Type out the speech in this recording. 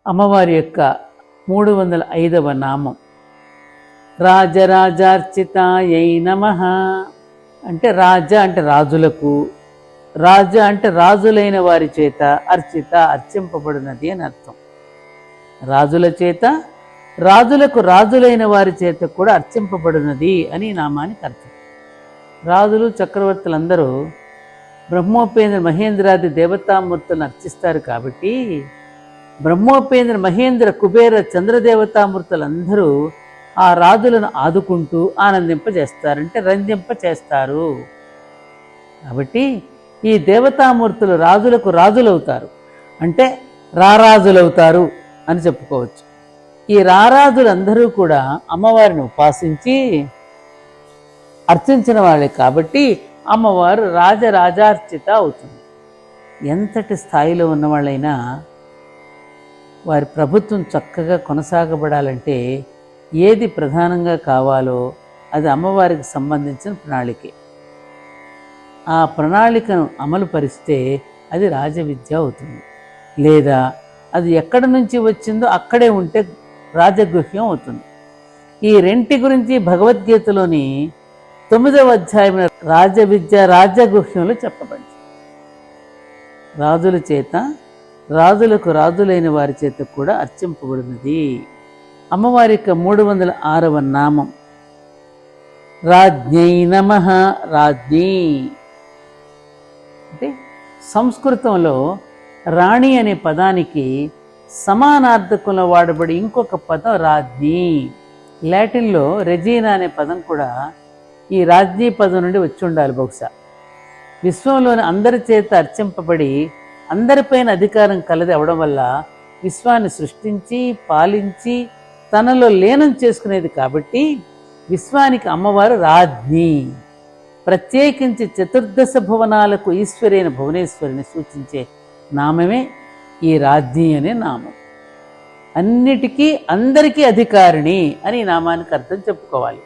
అమ్మవారి యొక్క 305వ నామం రాజరాజార్చితాయై నమః. అంటే రాజ అంటే రాజులకు, రాజ అంటే రాజులైన వారి చేత, అర్చిత అర్చింపబడినది అని అర్థం. రాజుల చేత, రాజులకు రాజులైన వారి చేత కూడా అర్చింపబడినది అని నామానికి అర్థం. రాజులు చక్రవర్తులందరూ బ్రహ్మోపేంద్ర మహేంద్రాది దేవతామూర్తులను అర్చిస్తారు కాబట్టి బ్రహ్మోపేంద్ర మహేంద్ర కుబేర చంద్రదేవతామూర్తులందరూ ఆ రాజులను ఆదుకుంటూ ఆనందింపజేస్తారంటే రంజింపచేస్తారు. కాబట్టి ఈ దేవతామూర్తులు రాజులకు రాజులవుతారు, అంటే రారాజులవుతారు అని చెప్పుకోవచ్చు. ఈ రారాజులందరూ కూడా అమ్మవారిని ఉపాసించి అర్చించిన వాళ్ళే కాబట్టి అమ్మవారు రాజరాజార్చిత అవుతుంది. ఎంతటి స్థాయిలో ఉన్నవాళ్ళైనా వారి ప్రభుత్వం చక్కగా కొనసాగబడాలంటే ఏది ప్రధానంగా కావాలో అది అమ్మవారికి సంబంధించిన ప్రణాళికే. ఆ ప్రణాళికను అమలు పరిస్తే అది రాజవిద్య అవుతుంది, లేదా అది ఎక్కడి నుంచి వచ్చిందో అక్కడే ఉంటే రాజగుహ్యం అవుతుంది. ఈ రెంటి గురించి భగవద్గీతలోని 9వ అధ్యాయం రాజవిద్య రాజగుహ్యంలో చెప్పబడింది. రాజుల చేత, రాజులకు రాజులైన వారి చేత కూడా అర్చింపబడినది. అమ్మవారి యొక్క 306వ నామం రాజ్ఞై నమః. రాజ్ఞి అంటే సంస్కృతంలో రాణి అనే పదానికి సమానార్థకంలో వాడబడి ఇంకొక పదం రాజ్ఞి. లాటిన్లో రెజీనా అనే పదం కూడా ఈ రాజ్ఞి పదం నుండి వచ్చి ఉండాలి బహుశా. విశ్వంలోని అందరి చేత అర్చింపబడి అందరిపైన అధికారం కలది అవడం వల్ల విశ్వాన్ని సృష్టించి పాలించి తనలో లీనం చేసుకునేది కాబట్టి విశ్వానికి అమ్మవారు రాజ్ఞి. ప్రత్యేకించి చతుర్దశ భువనాలకు ఈశ్వరైన భువనేశ్వరిని సూచించే నామమే ఈ రాజ్ఞి అనే నామం. అన్నిటికీ అందరికీ అధికారిణి అని నామానికి అర్థం చెప్పుకోవాలి.